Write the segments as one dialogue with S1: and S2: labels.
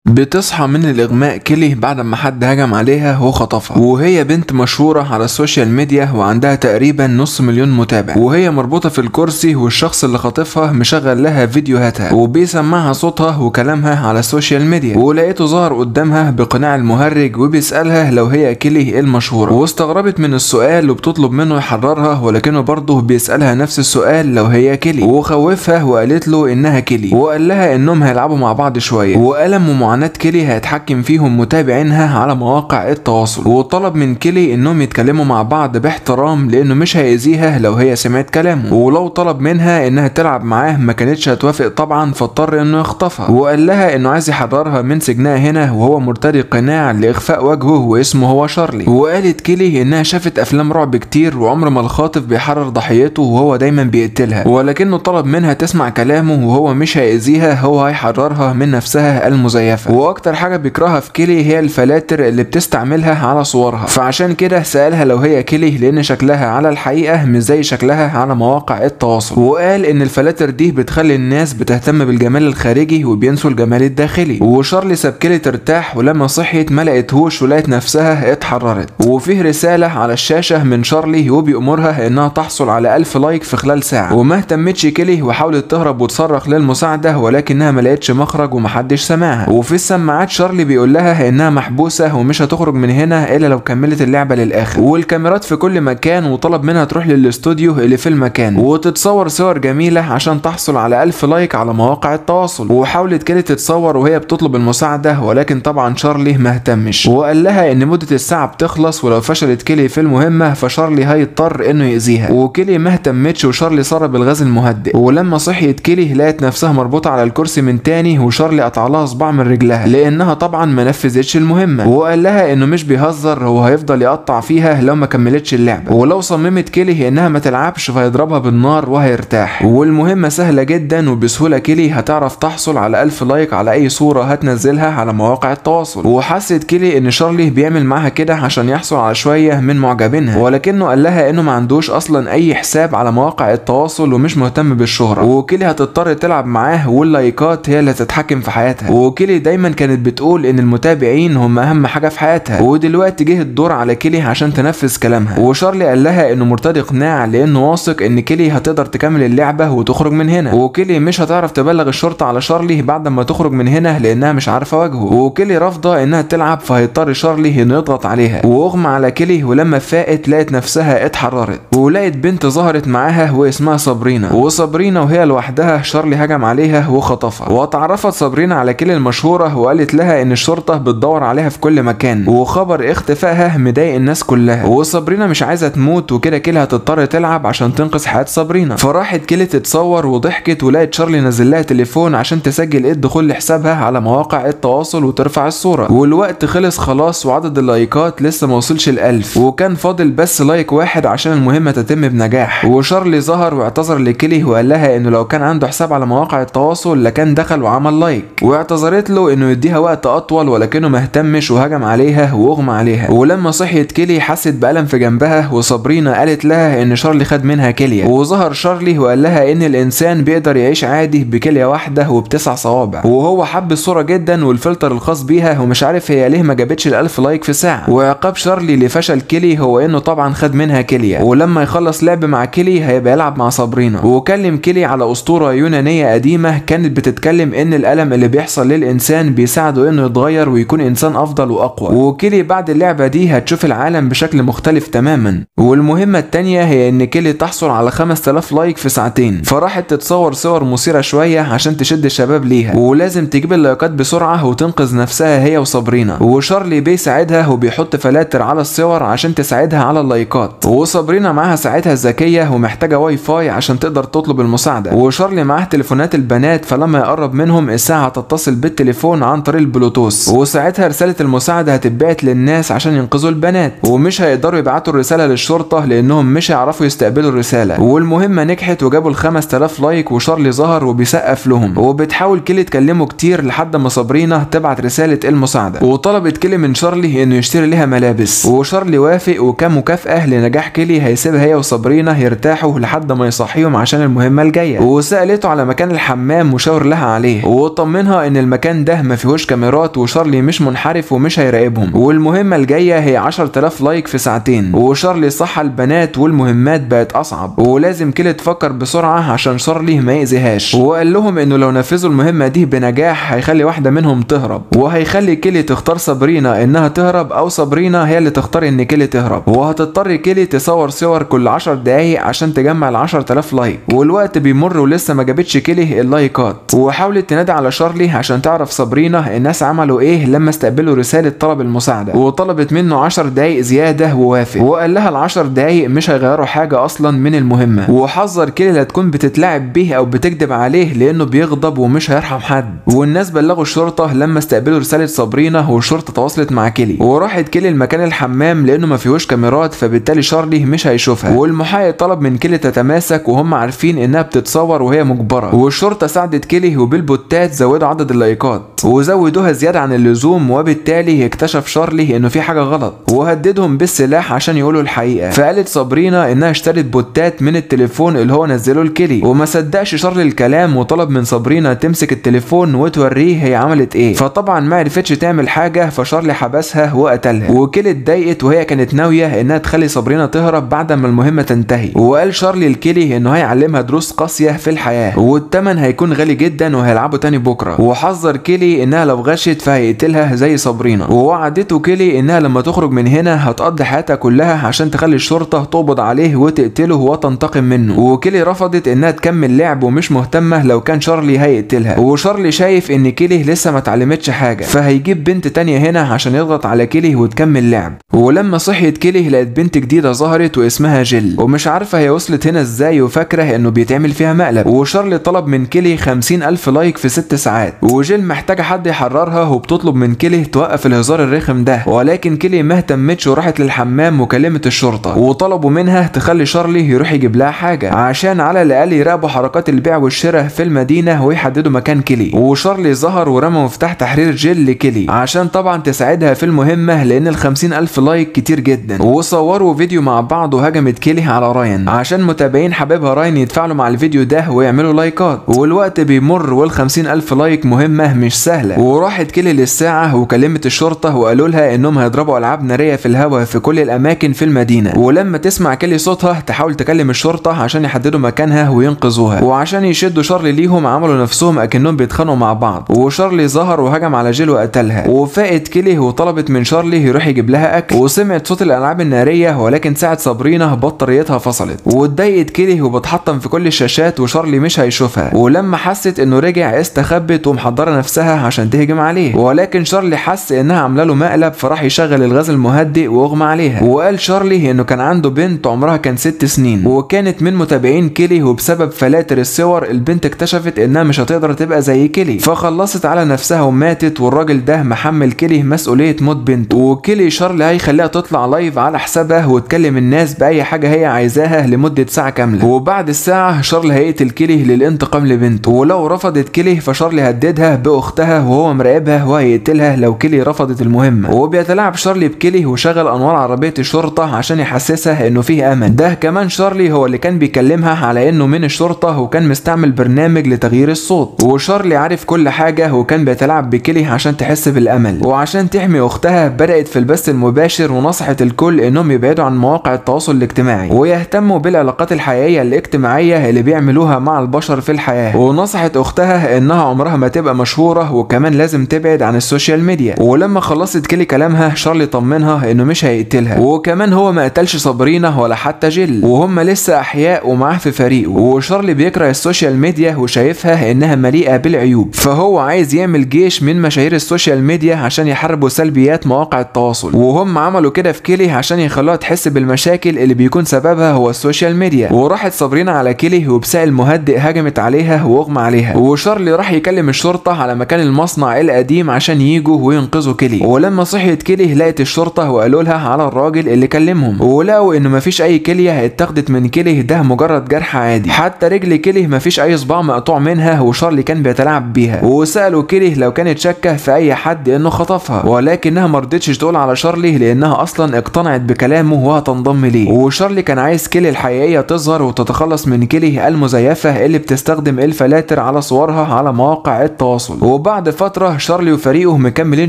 S1: بتصحى من الإغماء كيلي بعد ما حد هجم عليها وخطفها، وهي بنت مشهورة على السوشيال ميديا وعندها تقريبا نص مليون متابع، وهي مربوطة في الكرسي والشخص اللي خاطفها مشغل لها فيديوهاتها وبيسمعها صوتها وكلامها على السوشيال ميديا، ولقيته ظهر قدامها بقناع المهرج وبيسألها لو هي كيلي المشهورة، واستغربت من السؤال وبتطلب منه يحررها، ولكنه برضه بيسألها نفس السؤال لو هي كيلي، وخوفها وقالت له انها كيلي، وقال لها انهم هيلعبوا مع بعض شوية، وألم ومعاناة كيلي هيتحكم فيهم متابعينها على مواقع التواصل، وطلب من كيلي انهم يتكلموا مع بعض باحترام لانه مش هيأذيها لو هي سمعت كلامه، ولو طلب منها انها تلعب معاه ما كانتش هتوافق طبعا، فاضطر انه يخطفها، وقال لها انه عايز يحررها من سجنها هنا وهو مرتدي قناع لاخفاء وجهه واسمه هو شارلي. وقالت كيلي انها شافت افلام رعب كتير وعمر ما الخاطف بيحرر ضحيته وهو دايما بيقتلها، ولكنه طلب منها تسمع كلامه وهو مش هيأذيها، هو هيحررها من نفسها المزيفة. واكتر حاجة بيكرهها في كيلي هي الفلاتر اللي بتستعملها على صورها، فعشان كده سألها لو هي كيلي لان شكلها على الحقيقة مش زي شكلها على مواقع التواصل، وقال ان الفلاتر دي بتخلي الناس بتهتم بالجمال الخارجي وبينسوا الجمال الداخلي. وشارلي ساب كيلي ترتاح، ولما صحيت ما لقيتهوش ولقيت نفسها اتحررت، وفيه رسالة على الشاشة من شارلي وبيأمرها انها تحصل على 1000 لايك في خلال ساعة، وما اهتمتش كيلي وحاولت تهرب وتصرخ للمساعدة ولكنها ما لقيتش مخرج ومحدش سمعها. وفي السماعات شارلي بيقول لها انها محبوسة ومش هتخرج من هنا الا لو كملت اللعبة للاخر، والكاميرات في كل مكان، وطلب منها تروح للاستوديو اللي في المكان وتتصور صور جميلة عشان تحصل على 1000 لايك على مواقع التواصل. وحاولت كيلي تتصور وهي بتطلب المساعدة، ولكن طبعا شارلي ما اهتمش، وقال لها ان مدة الساعة بتخلص ولو فشلت كيلي في المهمة فشارلي هيضطر انه يأذيها، وكيلي ما اهتمتش وشارلي سرب الغاز المهدئ. ولما صحيت كيلي لقت نفسها مربوطة على الكرسي من تاني، وشارلي قطع لها صباع من رجلها لانها طبعا ما نفذتش المهمة، وقال لها انه مش بيهزر، هو هيفضل يقطع فيها لو ما كملتش اللعبة، ولو صممت كيلي انها ما تلعبش فهيضربها بالنار وهيرتاح. والمهمة سهلة جدا وبسهولة كيلي هتعرف تحصل على 1000 لايك على اي صورة هتنزلها على مواقع التواصل. وحست كيلي ان شارلي بيعمل معاها كده عشان يحصل على شوية من معجبينها، ولكنه قال لها انه ما عندوش اصلا اي حساب على مواقع التواصل ومش مهتم بالشهرة، وكيلي هتضطر تلعب معاه واللايكات هي اللي هتتحكم في حياتها. وكيلي دايما كانت بتقول ان المتابعين هم اهم حاجة في حياتها، ودلوقتي جه الدور على كيلي عشان تنفذ كلامها. وشارلي قال لها انه مرتدي قناع لانه واثق ان كيلي هتقدر تكمل اللعبة وتخرج من هنا، وكيلي مش هتعرف تبلغ الشرطة على شارلي بعد ما تخرج من هنا لانها مش عارفة وجهه، وكيلي رافضة انها تلعب، فهيضطر شارلي انه يضغط عليها. واغمى على كيلي، ولما فاقت لقت نفسها اتحررت، ولقت بنت ظهرت معاها واسمها صابرينا، وصابرينا وهي لوحدها شارلي هجم عليها وخطفها. واتعرفت صابرينا على كيلي المشهورة وقالت لها ان الشرطة بتدور عليها في كل مكان، وخبر اختفائها مضايق الناس كلها، وصابرينا مش عايزة تموت، وكده كيلي هتضطر تلعب عشان تنقذ حياة صابرينا. فراحت كيلي تتصور وضحكت، ولقت شارلي نزل لها تليفون عشان تسجل الدخول لحسابها على مواقع التواصل وترفع الصورة. والوقت خلص خلاص، وعدد اللايكات لسه ما وصلش ال1000، وكان فاضل بس لايك واحد عشان المهمة تتم بنجاح. وشارلي ظهر واعتذر لكيلي وقال لها انه لو كان عنده حساب على مواقع التواصل لكان دخل وعمل لايك، واعتذرت له انه يديها وقت اطول، ولكنه ما اهتمش وهجم عليها واغمى عليها. ولما صحيت كيلي حست بألم في جنبها، وصابرينا قالت لها ان شارلي خد منها كلية، وظهر شارلي وقال لها ان الانسان بيقدر يعيش عادي بكلية واحدة وب9 صوابع، وهو حب الصورة جدا والفلتر الخاص بيها، ومش عارف هي ليه ما جابتش ال1000 لايك في ساعة. وعقاب شارلي لفشل كيلي هو انه طبعا خد منها كلية، ولما يخلص لعب مع كيلي هيبقى يلعب مع صابرينا. وكلم كيلي على اسطورة يونانية قديمة كانت بتتكلم ان الألم اللي بيحصل للإنسان بيساعده انه يتغير ويكون انسان افضل واقوى. وكيلي بعد اللعبة دي هتشوف العالم بشكل مختلف تماما. والمهمة التانية هي ان كيلي تحصل على 5000 لايك في ساعتين، فراحت تتصور صور مثيرة شوية عشان تشد الشباب ليها، ولازم تجيب اللايكات بسرعة وتنقذ نفسها هي وصابرينا. وشارلي بيساعدها وبيحط فلاتر على الصور عشان تساعدها على اللايكات، وصابرينا معاها ساعتها ذكية ومحتاجة واي فاي عشان تقدر تطلب المساعدة، وشارلي معاه تليفونات البنات، فلما يقرب منهم الساعة هتتصل بالتليفون عن طريق البلوتوث، وساعتها رسالة المساعدة هتتبعت للناس عشان ينقذوا البنات، ومش هيقدروا يبعتوا الرسالة للشرطة لانهم مش هيعرفوا يستقبلوا الرسالة. والمهمة نجحت وجابوا ال5000 لايك، وشارلي ظهر وبيسقف لهم، وبتحاول كيلي تكلمه كتير لحد ما صابرينا تبعت رسالة المساعدة، وطلبت كيلي من شارلي انه يشتري لها ملابس، وشارلي وافق، وكمكافأة لنجاح كيلي هيسيبها هي وصابرينا يرتاحوا لحد ما يصحيهم عشان المهمة الجاية. وسألته على مكان الحمام وشاور لها عليه، وطمنها ان المكان ده ده ما فيهوش كاميرات وشارلي مش منحرف ومش هيراقبهم، والمهمة الجاية هي 10,000 لايك في ساعتين. وشارلي صح البنات والمهمات بقت اصعب، ولازم كيلي تفكر بسرعة عشان شارلي ما يأذيهاش، وقال لهم انه لو نفذوا المهمة دي بنجاح هيخلي واحدة منهم تهرب، وهيخلي كيلي تختار صابرينا انها تهرب او صابرينا هي اللي تختار ان كيلي تهرب، وهتضطر كيلي تصور صور كل 10 دقايق عشان تجمع ال 10,000 لايك. والوقت بيمر ولسه ما جابتش كيلي اللايكات، وحاولت تنادي على شارلي عشان تعرف صابرينا الناس عملوا ايه لما استقبلوا رسالة طلب المساعدة، وطلبت منه 10 دقايق زيادة ووافق، وقال لها ال 10 دقايق مش هيغيروا حاجة اصلا من المهمة، وحذر كيلي لا تكون بتتلاعب بيه او بتكذب عليه لانه بيغضب ومش هيرحم حد. والناس بلغوا الشرطة لما استقبلوا رسالة صابرينا، والشرطة تواصلت مع كيلي، وراحت كيلي المكان الحمام لانه ما فيهوش كاميرات، فبالتالي شارلي مش هيشوفها. والمحقق طلب من كيلي تتماسك وهم عارفين انها بتتصور وهي مجبرة، والشرطة ساعدت كيلي وبالبوتات زودوا عدد اللايكات وزودوها زيادة عن اللزوم، وبالتالي اكتشف شارلي انه في حاجة غلط وهددهم بالسلاح عشان يقولوا الحقيقة. فقالت صابرينا انها اشترت بوتات من التليفون اللي هو نزله لكيلي، وما صدقش شارلي الكلام وطلب من صابرينا تمسك التليفون وتوريه هي عملت ايه، فطبعا ما عرفتش تعمل حاجة، فشارلي حبسها وقتلها. وكيلي اتضايقت وهي كانت ناوية انها تخلي صابرينا تهرب بعد ما المهمة تنتهي، وقال شارلي لكيلي انه هيعلمها دروس قاسية في الحياة والثمن هيكون غالي جدا وهيلعبوا تاني بكرة، وحذر كيلي انها لو غشت فهيقتلها زي صابرينا، ووعدته كيلي انها لما تخرج من هنا هتقضي حياتها كلها عشان تخلي الشرطة تقبض عليه وتقتله وتنتقم منه. وكيلي رفضت انها تكمل لعب ومش مهتمة لو كان شارلي هيقتلها، وشارلي شايف ان كيلي لسه ما اتعلمتش حاجة فهيجيب بنت تانية هنا عشان يضغط على كيلي وتكمل لعب. ولما صحيت كيلي لقت بنت جديدة ظهرت واسمها جيل، ومش عارفة هي وصلت هنا ازاي وفاكرة انه بيتعمل فيها مقلب. وشارلي طلب من كيلي 50,000 لايك في 6 ساعات، وجيل محتاجة حد يحررها وبتطلب من كيلي توقف الهزار الرخم ده، ولكن كيلي ما اهتمتش وراحت للحمام وكلمت الشرطة، وطلبوا منها تخلي شارلي يروح يجيب لها حاجة عشان على الاقل يراقبوا حركات البيع والشراء في المدينة ويحددوا مكان كيلي. وشارلي ظهر ورمى مفتاح تحرير جيل لكيلي عشان طبعا تساعدها في المهمة لان ال 50,000 لايك كتير جدا، وصوروا فيديو مع بعض وهجمت كيلي على راين عشان متابعين حبيبها راين يتفاعلوا مع الفيديو ده ويعملوا لايكات. والوقت بيمر وال 50,000 لايك مهمة مش سهلة، وراحت كيلي للساعة وكلمت الشرطة وقالوا لها انهم هيضربوا العاب نارية في الهواء في كل الاماكن في المدينة، ولما تسمع كيلي صوتها تحاول تكلم الشرطة عشان يحددوا مكانها وينقذوها. وعشان يشدوا شارلي ليهم عملوا نفسهم اكنهم بيتخانقوا مع بعض، وشارلي ظهر وهجم على جيل وقتلها. وفاقت كيلي وطلبت من شارلي يروح يجيب لها اكل، وسمعت صوت الالعاب النارية ولكن ساعة صابرينا بطاريتها فصلت، واتضايقت كيلي وبتحطم في كل الشاشات وشارلي مش هيشوفها. ولما حست انه رجع استخبت ومحضره نفسها عشان تهجم عليه، ولكن شارلي حس انها عامله له مقلب فراح يشغل الغاز المهدئ واغمى عليها. وقال شارلي انه كان عنده بنت عمرها كان 6 سنين وكانت من متابعين كيلي، وبسبب فلاتر الصور البنت اكتشفت انها مش هتقدر تبقى زي كيلي فخلصت على نفسها وماتت، والراجل ده محمل كيلي مسؤوليه موت بنت. وكيلي شارلي هيخليها تطلع لايف على حسابها وتكلم الناس باي حاجه هي عايزاها لمده ساعه كامله، وبعد الساعه شارلي هيقتل كيلي للانتقام لبنته، ولو رفضت كيلي فشارلي هددها باختها وهو مراقبها وهيقتلها لو كيلي رفضت المهمه. وبيتلاعب شارلي بكيلي وشغل انوار عربيه الشرطه عشان يحسسها انه فيه امل. ده كمان شارلي هو اللي كان بيكلمها على انه من الشرطه وكان مستعمل برنامج لتغيير الصوت، وشارلي عارف كل حاجه وكان بيتلاعب بكيلي عشان تحس بالامل. وعشان تحمي اختها بدات في البث المباشر ونصحت الكل انهم يبعدوا عن مواقع التواصل الاجتماعي ويهتموا بالعلاقات الحقيقيه الاجتماعيه اللي بيعملوها مع البشر في الحياه. ونصحت اختها انها عمرها ما تبقى مشهوره وكمان لازم تبعد عن السوشيال ميديا. ولما خلصت كيلي كلامها شارلي طمنها انه مش هيقتلها، وكمان هو ما قتلش صابرينا ولا حتى جيل وهم لسه احياء ومعاه في فريقه. وشارلي بيكره السوشيال ميديا وشايفها انها مليئه بالعيوب، فهو عايز يعمل جيش من مشاهير السوشيال ميديا عشان يحاربوا سلبيات مواقع التواصل، وهم عملوا كده في كيلي عشان يخلوها تحس بالمشاكل اللي بيكون سببها هو السوشيال ميديا. وراحت صابرينا على كيلي وبسائل مهدئ هجمت عليها واغمى عليها، وشارلي راح يكلم الشرطه على مكان المصنع القديم عشان ييجوا وينقذوا كيلي. ولما صحيت كيلي لقت الشرطه وقالوا لها على الراجل اللي كلمهم، ولقوا انه مفيش اي كليه اتاخدت من كيلي، ده مجرد جرح عادي، حتى رجل كيلي مفيش اي صباع مقطوع منها وشارلي كان بيتلاعب بيها. وسالوا كيلي لو كانت شاكه في اي حد انه خطفها، ولكنها مرضتش تقول على شارلي لانها اصلا اقتنعت بكلامه وهتنضم ليه. وشارلي كان عايز كيلي الحقيقيه تظهر وتتخلص من كيلي المزيفه اللي بتستخدم الفلاتر على صورها على مواقع التواصل. وبعد فترة شارلي وفريقه مكملين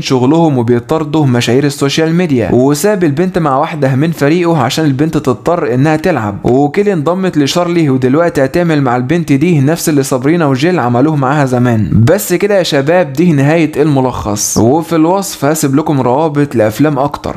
S1: شغلهم وبيطاردوا مشاهير السوشيال ميديا، وساب البنت مع واحدة من فريقه عشان البنت تضطر انها تلعب، وكيلي انضمت لشارلي ودلوقتي هتعمل مع البنت دي نفس اللي سابرينا وجيل عملوه معاها زمان. بس كده يا شباب، دي نهاية الملخص، وفي الوصف هسيب لكم روابط لأفلام أكتر.